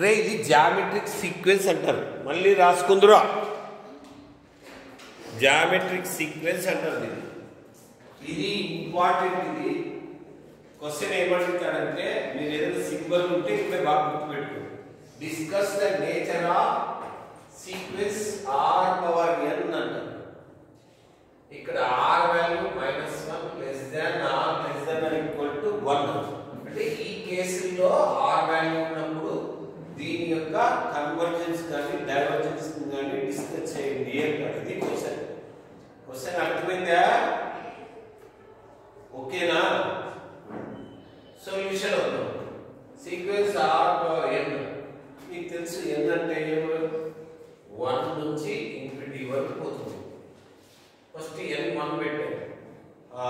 రే ఇది geometric sequence అంటారు. మళ్ళీ రాసుకుందురా, జామెట్రిక్ సీక్వెన్స్ అంటారు. ఇది ఇంపార్టెంట్. ఇది క్వశ్చన్ ఏమంటాడంటే, మీరు ఏదైనా సింబల్ ఉంటే ఇక్కడ బాగా గుర్తుపెట్టు. Discuss the nature of sequence r power n అంటారు. ఇక్కడ r value -1 less than r less than or equal to 1. అంటే ఈ కేసులో r వాల్యూ ఉన్నప్పుడు దీని యొక్క కన్వర్జెన్స్ కానీ డైవర్జెన్స్ కానీ డిస్కస్ చేయండి అంటారు. ఇది క్వశ్చన్ అర్థమైందా? ఓకేనా? సొల్యూషన్ అవుతాం. సీక్వెన్స్ r పవర్ n మీకు తెలుసు. n అంటే 1 నుంచి ఇన్ఫినిటీ వరకు పోతుంది. ఫస్ట్ n 1 పెట్టారు,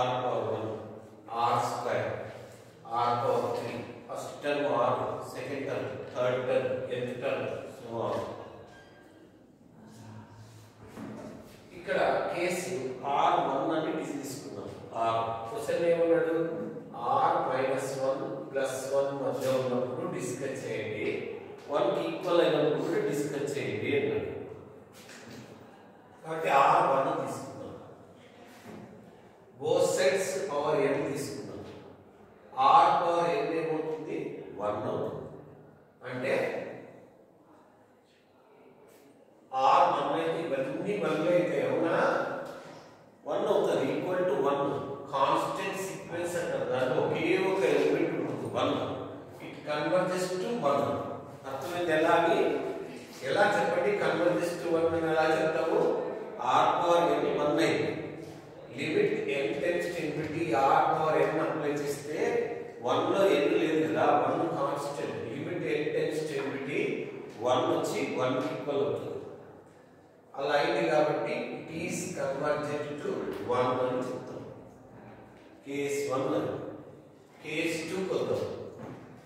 r power 1, r square, r power 3, first term r, second term, third term, nth term, so on. ఇక్కడ కేసు r1 అని తీసుకున్నాం. r క్వశ్చన్ ఏమన్నాడు? r -1 +1 మధ్య ఉన్నప్పుడు డిస్కస్ చేయండి, 1 కి ఈక్వల్ అయినప్పుడు డిస్కస్ చేయండి అన్నాడు. కాబట్టి r1 తీసుకున్నాం. బోత్ సైడ్స్ పవర్ n తీసుకున్నాం. r పవర్ n ఏమవుతుంది? 1 అవుతుంది. అంటే r 1 అయితే ఇవన్నీ 1 అయితే అవునా? 1 అవుతుంది, ఈక్వల్ టు 1. కాన్స్టెంట్ సీక్వెన్స్ అంటారు. దాంట్లో ఒకే ఒక ఎలిమెంట్ ఉంటుంది 1. It converges to 1. అర్థమైంది? ఎలా చెప్పండి? కన్వర్జెస్ టు 1 అని ఎలా చెప్తాము? r పవర్ n 1 అయింది. Limit n tends to infinity r power n apply చేస్తే 1 లో n లేదు కదా, 1 constant. Limit n tends to infinity 1 వచ్చి 1 కి ఈక్వల్ అవుతుంది. అలా అయింది కాబట్టి ఇట్ ఈస్ కన్వర్జెంట్ టు 1 అని చెప్తాం. కేస్ 1. కేస్ 2 కొద్దాం.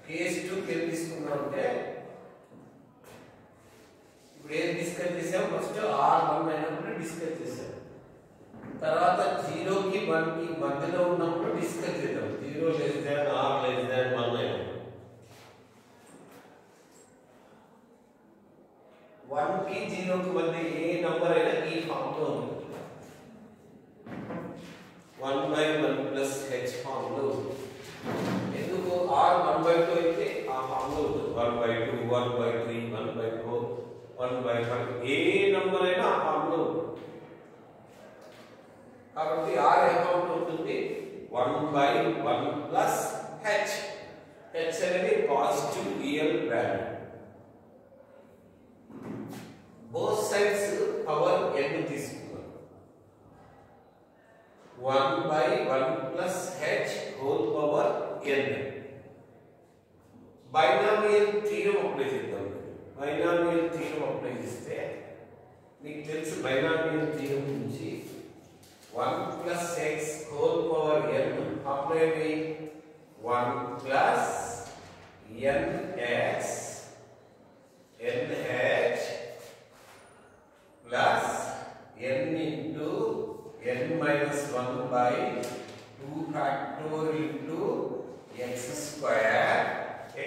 కేస్ 2 కి ఏం తీసుకున్నాం అంటే, ఇప్పుడు ఏం డిస్కస్ చేసాం? ఫస్ట్ r1 అయినప్పుడు డిస్కస్ చేసాం. తర్వాత 0 కి 1 కి మధ్యలో ఉన్నప్పుడు డిస్కస్ చేద్దాం. 0 లెస్ దాన్ r లెస్ దాన్ 1 అయినప్పుడు. 1 కి 0 కి మధ్య ఏ నంబర్ అయినా ఈ ఫామ్ లో ఉంటుంది. 1/1 ప్లస్ h ఫామ్ లో ఉంటుంది. ఎందుకు? r 1/2 అయితే ఆ ఫామ్ లో ఉంటుంది. 1/2, 1/3, 1/4, 1/5 ఏ నంబర్ అయినా ఆ ఫామ్ లో ఉంటుంది. కాబట్టి r ఏ ఫామ్ లో ఉంటుంది? 1/1 ప్లస్ h. h అనేది positive real value. Both sides power n తీసుకున్నాం. 1/1 plus h whole power n. Binomial theorem apply చేద్దాం. బైనామియల్ థీరం అప్లై చేస్తే మీకు తెలుసు, బైనామియల్ థీరం నుంచి 1 plus x whole power n apply అయ్యి 1 plus nx nh plus n into n minus 1 by 2 factorial into x square,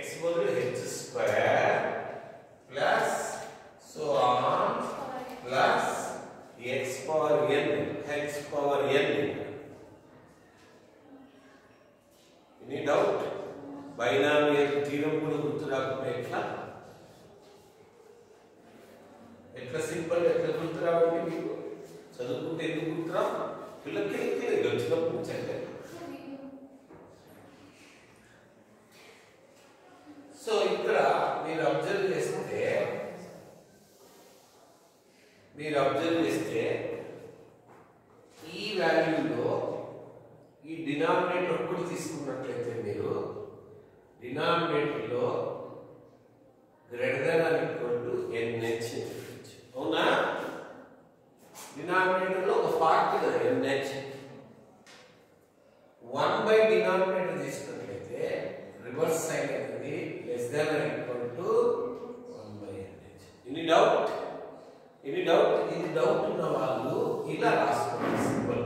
x బదులు h square plus so on plus x power n h power n. Any doubt? Binomial theorem కూడా గుర్తు రాకుండా ఎట్లా simple, ఎట్లా గుర్తు రావండి? మీకు చదువుకుంటే ఎందుకు గుర్తురా? పిల్లలకి వచ్చినప్పుడు చెప్పండి. సో ఇక్కడ మీరు అబ్జర్వ్ చేస్తే ఈ వాల్యూలో ఈ డినామినేటర్ కూడా తీసుకున్నట్లయితే మీరు డినామినేటర్లో greater than or equal to nh. అవునా? డినామినేటర్ లో ఒక పార్ట్ కదా nh. 1 బై డినామినేటర్ తీసుకున్నట్లయితే రివర్స్ సైన్ అనేది less than or equal to 1 by nh. Any doubt? ఇది డౌట్ ఉన్న వాళ్ళు ఇలా రాసుకోండి. సింపుల్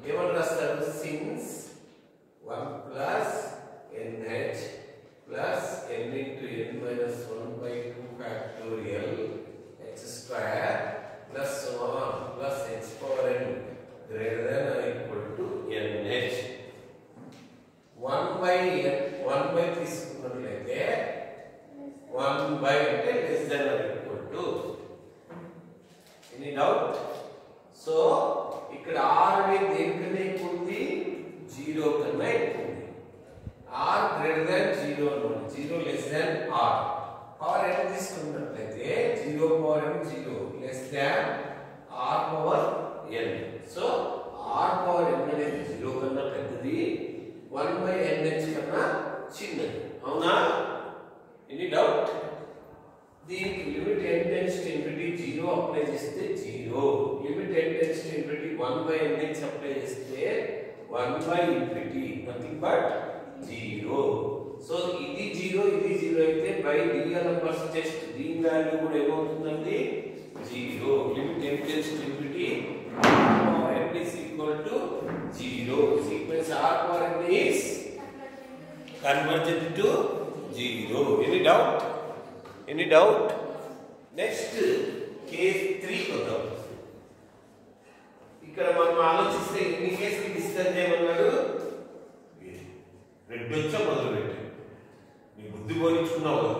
ఏమని రాస్తారు? Since 1 plus nh plus n into n minus 1 by 1 అంటే less than or equal to. Any doubt? So ఇక్కడ r అనేది దేనికన్నా ఎక్కువ ఉంది, 0 కన్నా ఎక్కువ ఉంది. r greater than 0 అన్నమాట, 0 less than r. Power n తీసుకున్నట్లయితే 0 power n 0 less than r power n. So r power n అనేది 0 కన్నా పెద్దది, 1/nh కన్నా చిన్నది. అవునా? Any doubt? దీనికి limit n tends to infinity 0 apply చేస్తే 0, limit n tends to infinity 1/nh apply చేస్తే 1/infinity, నథింగ్ బట్ 0. సో ఇది 0 ఇది 0 అయితే బై డిఎల్ఎంబర్స్ టెస్ట్ దీని వాల్యూ కూడా ఏమవుతుందండి, 0. Limit n tends to infinity r n is equal to 0. Sequence r power n is convergent to 0. Any doubt? Any doubt? Next case 3 కొద్దాం. ఇక్కడ మనం ఆలోచిస్తే ఎన్ని కేసులు డిస్కస్ చేయమన్నాడు, రెడ్ వచ్చా మొదలు పెట్టి నీ బుద్ధి పోయించుకున్నావు కదా.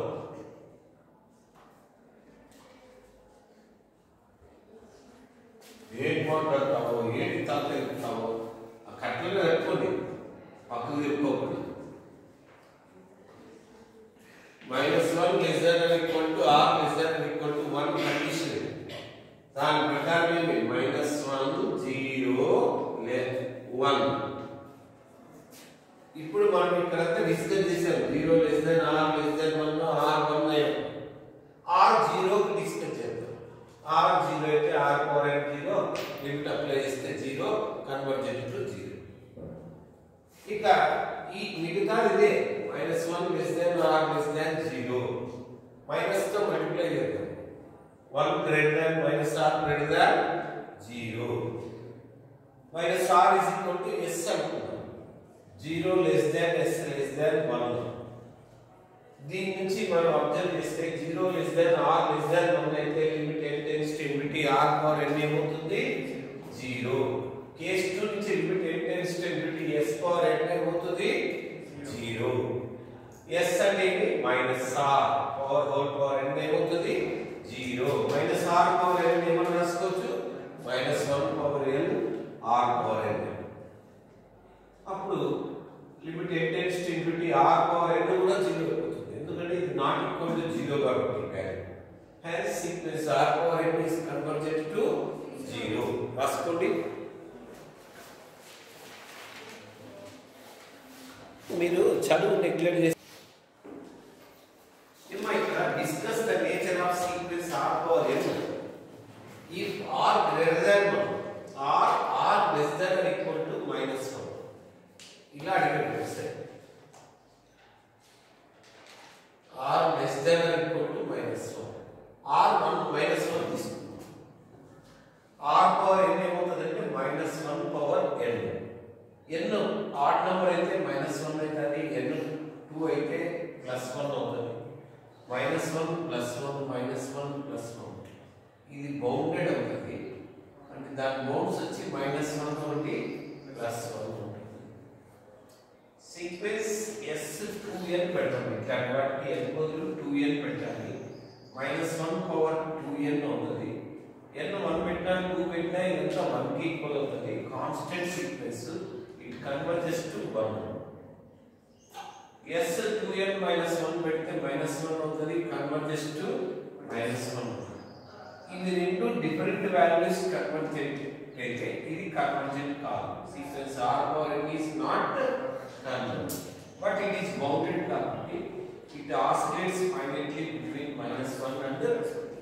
ఏం మాట్లాడతావో ఏంటి తాత ఎత్తుతావో ఆ కట్టెలు పెట్టుకోండి, పక్కకు తిప్పుకోకండి. -1 less than or equal to r less than or equal to 1 condition. దాని ప్రకారం ఏమి -1 0 1. ఇప్పుడు మనం ఇక్కడంతా డిస్కస్ చేసాం, 0 less than r less than 1 r 1 అయ్యాం. r 0 కి డిస్కస్ చేద్దాం. r 0 అయితే r power n 0, limit apply చేస్తే 0, కన్వర్జెంట్ టు 0. ఇక ఈ మిగతా ఇదే -1 less than r less than 0 minus తో మల్టిప్లై చేద్దాం. 1 greater than minus r greater than 0 minus r is equal to s అనుకుందాం. 0 less than s less than 1. దీని నుంచి మనం అబ్జర్వ్ చేస్తే 0 less than r less than 1 అయితే limit n tends to infinity r power n ఏమవుతుంది, 0. Case 2 నుంచి limit n tends to infinity s power n ఏమవుతుంది, 0. s అనేది minus r power whole power n ఏమవుతుంది, 0. మైనస్ r పవర్ n ఏమని రాసుకోవచ్చు, -1 power n r power n. అప్పుడు limit n tends to infinity r power n కూడా 0 అవుతుంది, ఎందుకంటే ఇది నాట్ ఈక్వల్ టు 0 కాబట్టి value. Hence sequence r power n is convergent to 0. రాసుకోండి. మీరు చదువు నెగ్లెక్ట్ చేసి discuss the nature of sequence r power n. If r greater than 1 or r less than or equal to -1, ఇలా అడిగాడు sir. r less than or equal to -1, r 1 -1 తీసుకుందాం. r power n ఏమవుతుందంటే -1 power n. n odd number అయితే -1 అవుతుంది, n 2 అయితే +1 అవుతుంది. -1 +1 -1 +1 ఇది bounded అవుతుంది, అంటే దాని బౌండ్స్ వచ్చి -1 తోటి +1 ఉంటుంది. సీక్వెన్స్ s 2n పెడతాం, ఇట్లాంటి వాటికి n బదులు 2n పెట్టాలి. -1 పవర్ 2n అవుతుంది. n 1 పెట్టినా 2 పెట్టినా ఇదంతా 1 కి ఈక్వల్ అవుతుంది. Constant sequence, it converges to 1. s 2n -1 పెడితే -1 అవుతుంది, కన్వర్జెస్ టు -1. ఇది రెండు డిఫరెంట్ వాల్యూస్ కన్వర్జెంట్ అయితే ఇది కన్వర్జెంట్ కాదు. Sequence r power n is not convergent, but it is bounded కాబట్టి it oscillates finitely between -1 and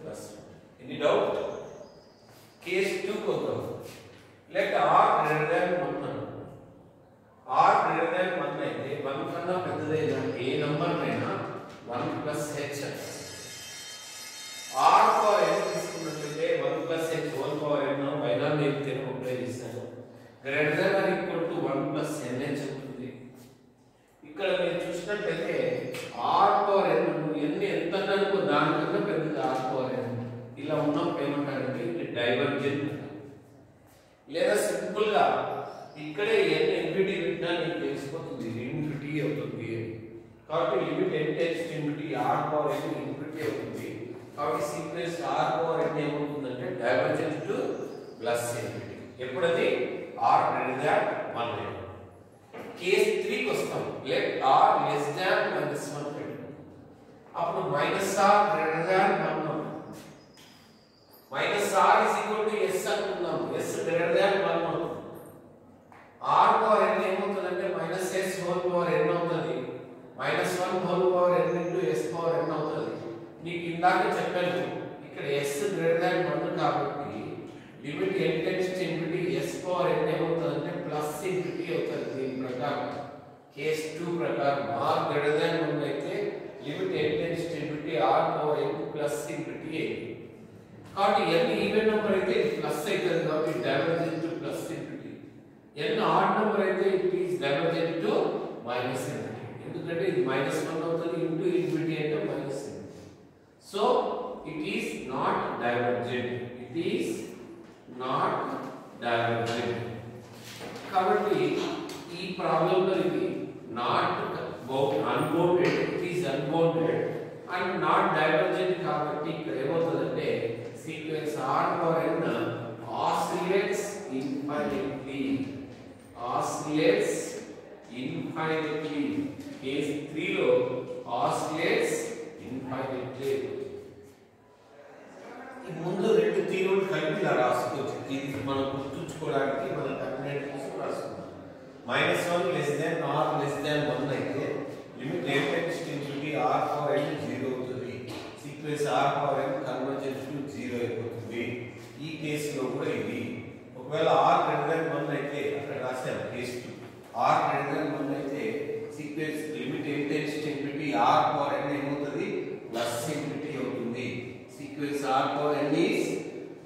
+1. Any doubt? Case 2 కొద్దాం. Let r greater than 1. r greater than 1 అయితే 1 కన్నా పెద్దదైన ఏ number అయినా 1 + h. r power n తీసుకున్నట్లయితే 1 + h whole power n binomial theorem apply చేశాను. Greater than or equal to 1 + nh ఉంటుంది. ఇక్కడ మీరు చూసినట్లయితే r పవర్ n n ఎంత అనుకో దానికన్నా పెద్దది r పవర్ n. ఇలా ఉన్నప్పుడు ఏమంటారంటే ఇది డైవర్జెంట్. లేదా సింపుల్ గా ఇక్కడే n ఇన్ఫినిటీ పెట్టినా నీకు తెలిసిపోతుంది ఇన్ఫినిటీ అవుతుంది. కాబట్టి limit n tends to infinity r power n infinity కాబట్టి సీక్వెన్స్ ఆర్ పవర్ n ఏమవుతుందంటే డైవర్జెంట్ టు ప్లస్ ఇన్ఫినిటీ. ఎప్పుడది r గ్రేటర్ దాన్ 1. కేస్ 3 కి వస్తాం. లెట్ r లెస్ దాన్ -1 పెట్టు. అప్పుడు -r greater than 1 -r is equal to s అనుకుందాం. s greater than 1 అవుతుంది. r power n ఏమవుతుందంటే -s హోల్ పవర్ n అవుతుంది. -1 whole power n into s power n అవుతుంది. నీకు ఇందాక చెప్పాను ఇక్కడ s గ్రేటర్ దాన్ 1 కాబట్టి limit n tends to infinity s power n ఏమవుతుందంటే ప్లస్ ఇన్ఫినిటీ అవుతుంది. దీని ప్రకారం కేస్ 2 ప్రకారం r గ్రేటర్ దాన్ 1 అయితే limit n tends to infinity r power n plus infinity అయింది. కాబట్టి n ఈవెన్ నెంబర్ అయితే ప్లస్ అవుతుంది కాబట్టి divergent to plus infinity. n odd number అయితే it is divergent to minus infinity. ఎందుకంటే ఇది -1 అవుతుంది ఇంటూ ఇన్ఫినిటీ అంటే minus infinity. So it is not divergent. It is not divergent. కాబట్టి ఈ ప్రాబ్లం లో ఇది not unbounded, it is unbounded and not divergent కాబట్టి ఇక్కడ ఏమవుతుందంటే sequence r power n oscillates infinitely. Oscillates infinitely. Case 3 లో oscillates infinitely. ఈ ముందు రెండు తీరులు కలిపి ఇలా రాసుకోవచ్చు. ఇది మనం గుర్తుంచుకోవడానికి మనం టర్మినేట్ చేసి రాసుకుందాం. -1 లెస్ దాన్ r లెస్ దాన్ 1 అయితే limit n tends to infinity r power n 0 అవుతుంది. Sequence r power n convergence to 0 అయిపోతుంది. ఈ కేసులో కూడా ఇది ఒకవేళ r గ్రేటర్ దాన్ 1 అయితే అక్కడ రాశాను కేస్ 2 r గ్రేటర్ దాన్ 1 అయితే sequence limit n tends to infinity r power n ఏమవుతుంది ప్లస్ ఇన్ఫినిటీ అవుతుంది. Sequence r power n is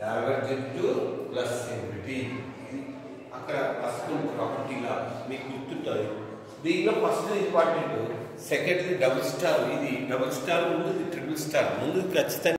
divergent to plus infinity. అక్కడ ప్లస్ ప్రాపర్టీగా మీకు గుర్తుంటుంది. దీనిలో first important, second double star. ఇది డబుల్ స్టార్, ముందుది ట్రిపుల్ స్టార్. ముందుది ఖచ్చితంగా